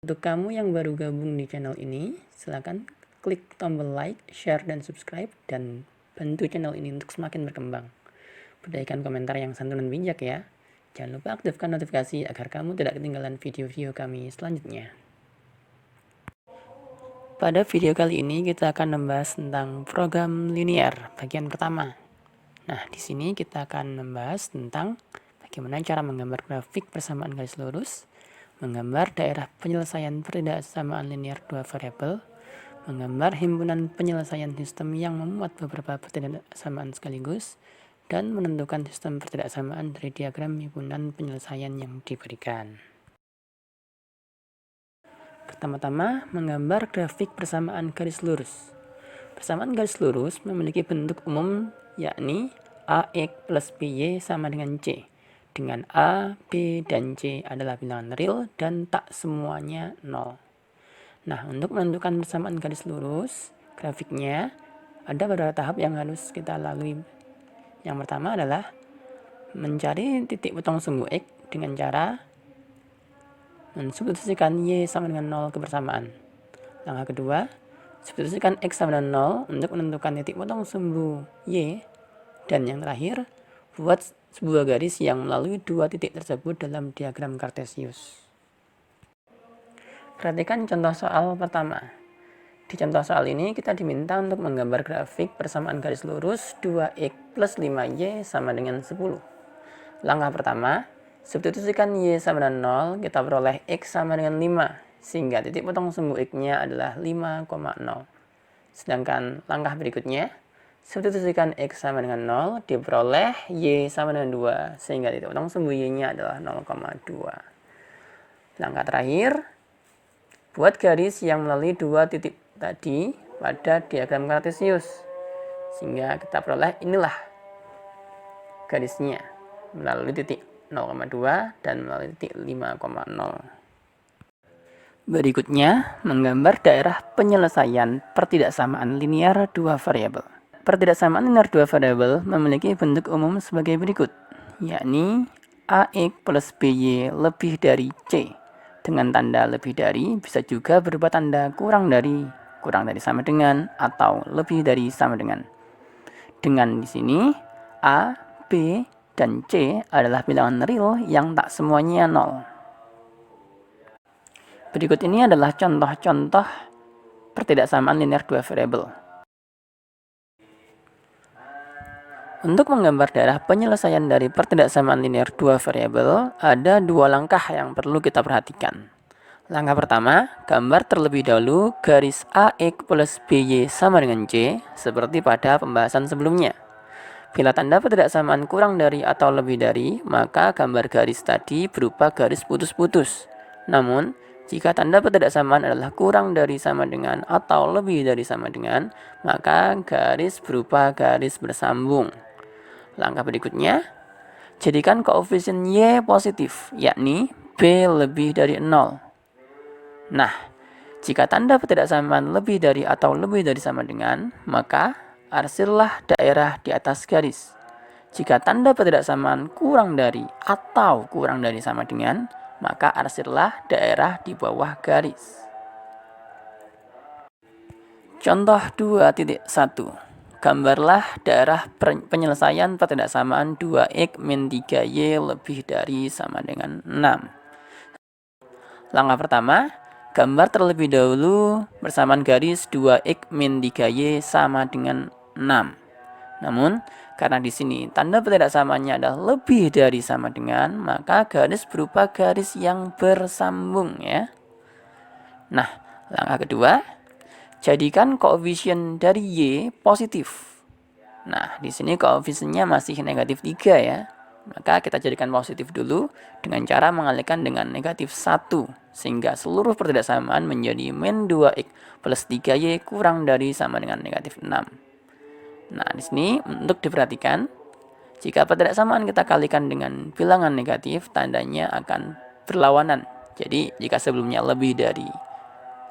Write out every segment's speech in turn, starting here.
Untuk kamu yang baru gabung di channel ini, silakan klik tombol like, share, dan subscribe, dan bantu channel ini untuk semakin berkembang. Berikan komentar yang santun dan bijak ya. Jangan lupa aktifkan notifikasi agar kamu tidak ketinggalan video-video kami selanjutnya. Pada video kali ini kita akan membahas tentang program linear bagian pertama. Nah, di sini kita akan membahas tentang bagaimana cara menggambar grafik persamaan garis lurus, menggambar daerah penyelesaian pertidaksamaan linear dua variabel, menggambar himpunan penyelesaian sistem yang memuat beberapa pertidaksamaan sekaligus, dan menentukan sistem pertidaksamaan dari diagram himpunan penyelesaian yang diberikan. Pertama-tama, menggambar grafik persamaan garis lurus. Persamaan garis lurus memiliki bentuk umum yakni AX plus BY sama dengan C, dengan A, B, dan C adalah bilangan real dan tak semuanya 0. Nah, untuk menentukan persamaan garis lurus, grafiknya ada beberapa tahap yang harus kita lalui. Yang pertama adalah mencari titik potong sumbu X dengan cara mensubstitusikan Y sama dengan 0 ke persamaan. Langkah kedua, substitusikan X sama dengan 0 untuk menentukan titik potong sumbu Y. Dan yang terakhir, buat sebuah garis yang melalui dua titik tersebut dalam diagram kartesius. Perhatikan contoh soal pertama. Di contoh soal ini kita diminta untuk menggambar grafik persamaan garis lurus 2x plus 5y sama dengan 10. Langkah pertama, substitusikan y sama dengan 0, kita peroleh x sama dengan 5, sehingga titik potong sumbu x-nya adalah 5,0. Sedangkan langkah berikutnya, substitusikan x sama dengan 0, diperoleh y sama dengan 2, sehingga titik potong sumbu y-nya adalah 0,2. Langkah terakhir, buat garis yang melalui dua titik tadi pada diagram kartesius, sehingga kita peroleh inilah garisnya melalui titik 0,2 dan melalui titik 5,0. Berikutnya, menggambar daerah penyelesaian pertidaksamaan linear dua variabel. Pertidaksamaan linear dua variabel memiliki bentuk umum sebagai berikut, yakni AX plus BY lebih dari C. Dengan tanda lebih dari bisa juga berupa tanda kurang dari sama dengan, atau lebih dari sama dengan. Dengan di sini A, B, dan C adalah bilangan real yang tak semuanya 0. Berikut ini adalah contoh-contoh pertidaksamaan linear dua variabel. Untuk menggambar daerah penyelesaian dari pertidaksamaan linear dua variabel, ada dua langkah yang perlu kita perhatikan. Langkah pertama, gambar terlebih dahulu garis AX plus BY sama dengan C, seperti pada pembahasan sebelumnya. Bila tanda pertidaksamaan kurang dari atau lebih dari, maka gambar garis tadi berupa garis putus-putus. Namun, jika tanda pertidaksamaan adalah kurang dari sama dengan atau lebih dari sama dengan, maka garis berupa garis bersambung. Langkah berikutnya, jadikan koefisien Y positif, yakni B lebih dari 0. Nah, jika tanda pertidaksamaan lebih dari atau lebih dari sama dengan, maka arsirlah daerah di atas garis. Jika tanda pertidaksamaan kurang dari atau kurang dari sama dengan, maka arsirlah daerah di bawah garis. Contoh 2.1. Gambarlah daerah penyelesaian pertidaksamaan 2x min 3y lebih dari sama dengan 6. Langkah pertama, gambar terlebih dahulu persamaan garis 2x min 3y sama dengan 6. Namun, karena di sini tanda pertidaksamaannya adalah lebih dari sama dengan, maka garis berupa garis yang bersambung ya. Nah, langkah kedua, jadikan koefisien dari Y positif. Nah, di sini koefisiennya masih negatif 3 ya. Maka kita jadikan positif dulu dengan cara mengalihkan dengan negatif 1. Sehingga seluruh pertidaksamaan menjadi min 2x plus 3y kurang dari sama dengan negatif 6. Nah, di sini untuk diperhatikan, jika pertidaksamaan kita kalikan dengan bilangan negatif, tandanya akan berlawanan. Jadi, jika sebelumnya lebih dari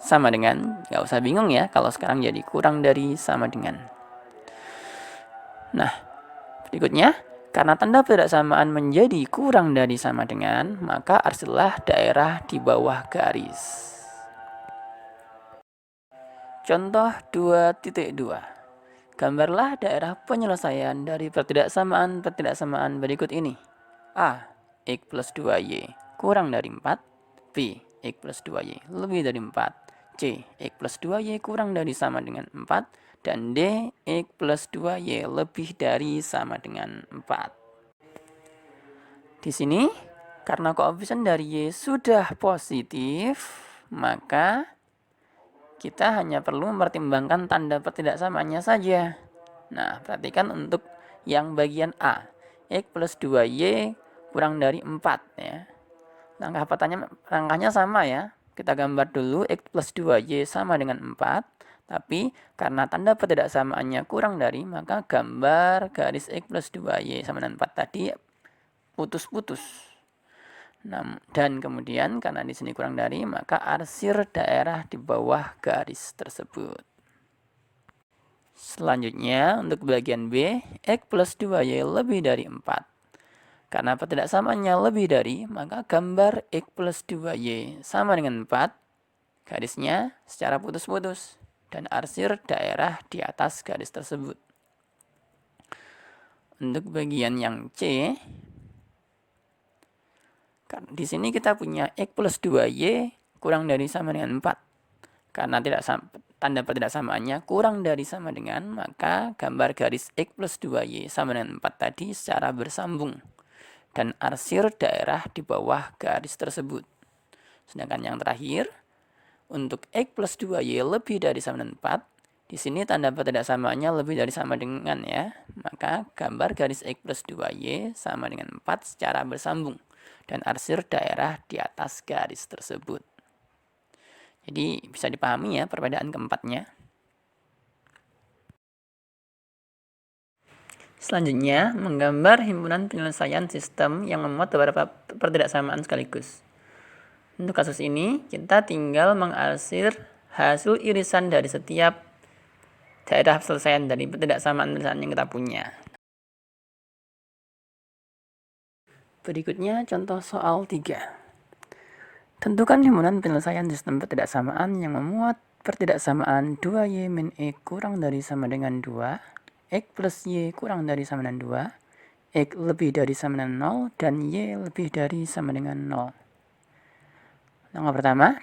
sama dengan, nggak usah bingung ya kalau sekarang jadi kurang dari sama dengan. Nah, berikutnya, karena tanda pertidaksamaan menjadi kurang dari sama dengan, maka arsirlah daerah di bawah garis. Contoh 2.2. Gambarlah daerah penyelesaian dari pertidaksamaan berikut ini. A. X plus 2Y kurang dari 4. B. X plus 2Y lebih dari 4. C. X plus 2Y kurang dari sama dengan 4. Dan D. X plus 2Y lebih dari sama dengan 4. Di sini, karena koefisien dari Y sudah positif, maka kita hanya perlu mempertimbangkan tanda pertidaksamaannya saja. Nah, perhatikan untuk yang bagian A. X plus 2Y kurang dari 4 ya. Langkahnya sama ya. Kita gambar dulu X plus 2Y sama dengan 4. Tapi karena tanda pertidaksamaannya kurang dari, maka gambar garis X plus 2Y sama dengan 4 tadi putus-putus. Dan kemudian karena di sini kurang dari, maka arsir daerah di bawah garis tersebut. Selanjutnya untuk bagian B, X plus 2Y lebih dari 4. Karena pertidaksamaannya lebih dari, maka gambar X plus 2Y sama dengan 4, garisnya secara putus-putus, dan arsir daerah di atas garis tersebut. Untuk bagian yang C, di sini kita punya X plus 2Y kurang dari sama dengan 4. Karena tanda pertidaksamaannya kurang dari sama dengan, maka gambar garis X plus 2Y sama dengan 4 tadi secara bersambung. Dan arsir daerah di bawah garis tersebut. Sedangkan yang terakhir, untuk X plus 2Y lebih dari sama dengan 4, di sini tanda pertidaksamaannya lebih dari sama dengan ya, maka gambar garis X plus 2Y sama dengan 4 secara bersambung. Dan arsir daerah di atas garis tersebut. Jadi bisa dipahami ya perbedaan keempatnya. Selanjutnya, menggambar himpunan penyelesaian sistem yang memuat beberapa pertidaksamaan sekaligus. Untuk kasus ini, kita tinggal mengarsir hasil irisan dari setiap daerah penyelesaian dari pertidaksamaan yang kita punya. Berikutnya contoh soal 3. Tentukan himpunan penyelesaian sistem pertidaksamaan yang memuat pertidaksamaan 2Y min X kurang dari sama dengan 2, X plus Y kurang dari sama dengan 2, X lebih dari sama dengan 0, dan Y lebih dari sama dengan 0. Langkah pertama,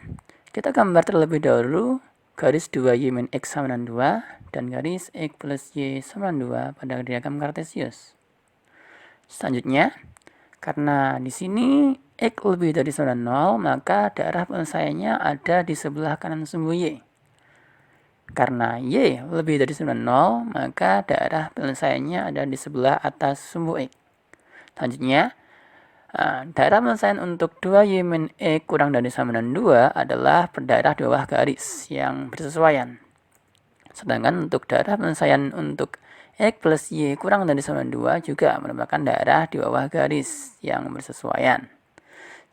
kita gambar terlebih dahulu garis 2Y min X sama dengan 2 dan garis X plus Y sama dengan 2 pada diagram kartesius. Selanjutnya, karena di sini X lebih dari sama dengan 0, maka daerah penyelesaiannya ada di sebelah kanan sumbu Y. Karena Y lebih dari sama dengan 0, maka daerah penyelesaiannya ada di sebelah atas sumbu X. Selanjutnya, daerah penyelesaian untuk 2Y min X kurang dari sama dengan 2 adalah daerah di bawah garis yang bersesuaian. Sedangkan untuk daerah penyelesaian untuk X plus Y kurang dari sama dengan 2 juga merupakan daerah di bawah garis yang bersesuaian.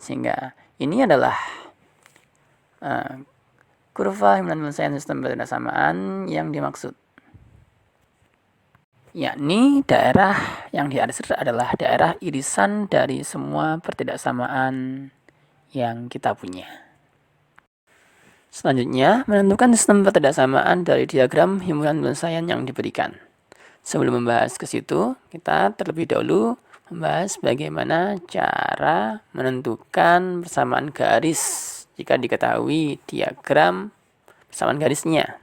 Sehingga ini adalah kurva himpunan penyelesaian sistem pertidaksamaan yang dimaksud. Yakni daerah yang diarsir adalah daerah irisan dari semua pertidaksamaan yang kita punya. Selanjutnya, menentukan sistem pertidaksamaan dari diagram himpunan penyelesaian yang diberikan. Sebelum membahas ke situ, kita terlebih dahulu membahas bagaimana cara menentukan persamaan garis jika diketahui diagram persamaan garisnya.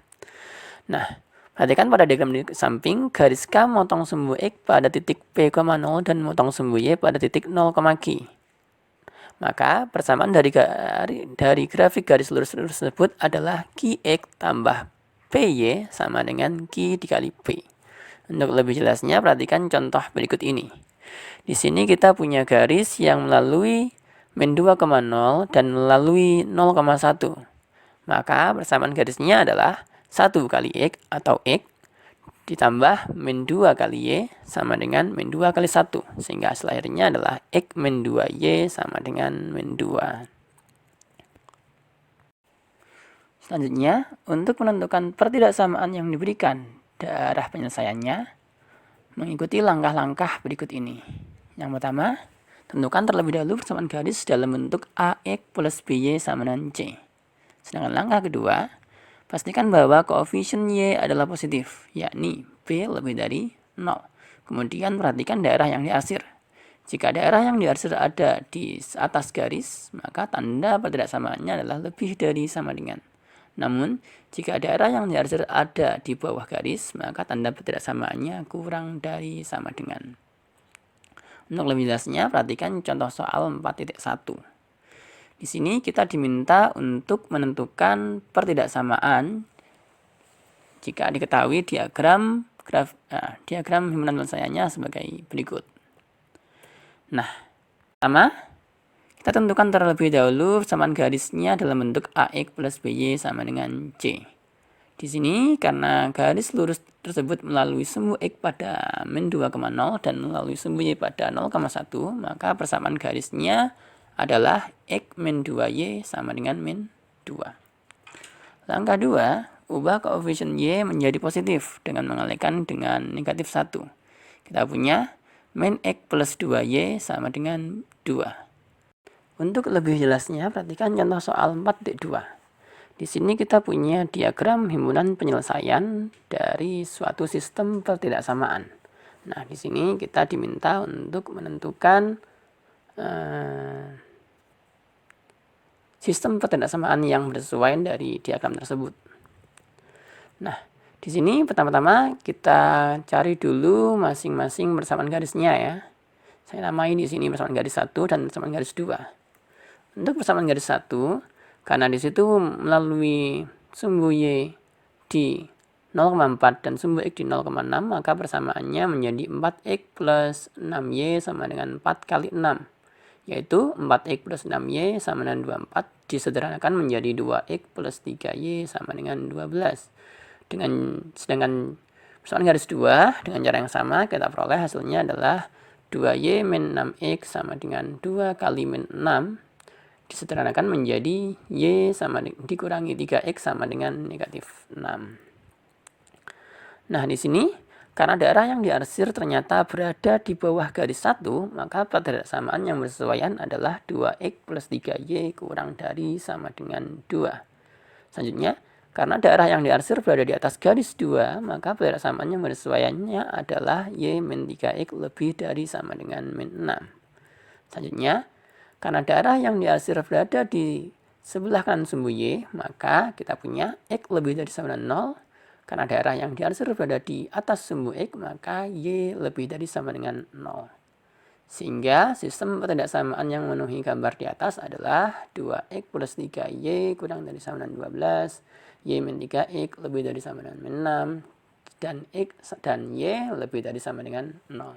Nah, perhatikan pada diagram di samping, garis K memotong sumbu X pada titik P, 0 dan memotong sumbu Y pada titik 0, Q. Maka persamaan dari grafik garis lurus tersebut adalah QX tambah PY sama dengan Q dikali P. Untuk lebih jelasnya, perhatikan contoh berikut ini. Di sini kita punya garis yang melalui min 2,0 dan melalui 0,1. Maka persamaan garisnya adalah 1 kali X atau X ditambah min 2 kali Y sama dengan min 2 kali 1. Sehingga hasil akhirnya adalah X min 2Y sama dengan min 2. Selanjutnya, untuk menentukan pertidaksamaan yang diberikan daerah penyelesaiannya, mengikuti langkah-langkah berikut ini. Yang pertama, tentukan terlebih dahulu persamaan garis dalam bentuk AX plus BY sama dengan C. Sedangkan langkah kedua, Pastikan bahwa koefisien Y adalah positif, yakni B lebih dari 0. Kemudian perhatikan daerah yang diarsir. Jika daerah yang diarsir ada di atas garis, maka tanda pertidaksamaannya adalah lebih dari sama dengan. Namun, jika daerah yang diarsir ada di bawah garis, maka tanda pertidaksamaannya kurang dari sama dengan. Untuk lebih jelasnya, perhatikan contoh soal 4.1. Di sini kita diminta untuk menentukan pertidaksamaan jika diketahui diagram himpunan penyelesaiannya sebagai berikut. Nah, pertama, kita tentukan terlebih dahulu persamaan garisnya dalam bentuk AX plus BY sama dengan C. Di sini, karena garis lurus tersebut melalui sumbu X pada min 2,0 dan melalui sumbu Y pada 0,1, maka persamaan garisnya adalah X min 2Y sama dengan min 2. Langkah 2, ubah koefisien Y menjadi positif dengan mengalihkan dengan negatif 1. Kita punya min X plus 2Y sama dengan 2. Untuk lebih jelasnya, perhatikan contoh soal 4.2. Di sini kita punya diagram himpunan penyelesaian dari suatu sistem pertidaksamaan. Nah, di sini kita diminta untuk menentukan sistem pertidaksamaan yang bersesuaian dari diagram tersebut. Nah, di sini pertama-tama kita cari dulu masing-masing persamaan garisnya ya. Saya namai di sini persamaan garis 1 dan persamaan garis 2. Untuk persamaan garis 1, karena di situ melalui sumbu Y di 0,4 dan sumbu X di 0,6, maka persamaannya menjadi 4X plus 6Y sama dengan 4 kali 6. Yaitu 4X plus 6Y sama dengan 24, disederhanakan menjadi 2X plus 3Y sama dengan 12. Sedangkan persamaan garis 2 dengan cara yang sama kita peroleh hasilnya adalah 2Y min 6X sama dengan 2 kali min 6, disederhanakan menjadi Y sama dikurangi 3X sama dengan negatif 6. Nah, di sini karena daerah yang diarsir ternyata berada di bawah garis 1, maka pertidaksamaan yang bersesuaian adalah 2X plus 3Y kurang dari sama dengan 2. Selanjutnya, karena daerah yang diarsir berada di atas garis 2, maka pertidaksamaan yang bersesuaiannya adalah Y min 3X lebih dari sama dengan min 6. Selanjutnya, karena daerah yang diarsir berada di sebelah kanan sumbu Y, maka kita punya X lebih dari sama dengan 0. Karena daerah yang diarsir berada di atas sumbu X, maka Y lebih dari sama dengan 0. Sehingga sistem pertidaksamaan yang memenuhi gambar di atas adalah 2X plus 3Y kurang dari sama dengan 12, Y min 3X lebih dari sama dengan min 6, dan X dan Y lebih dari sama dengan 0.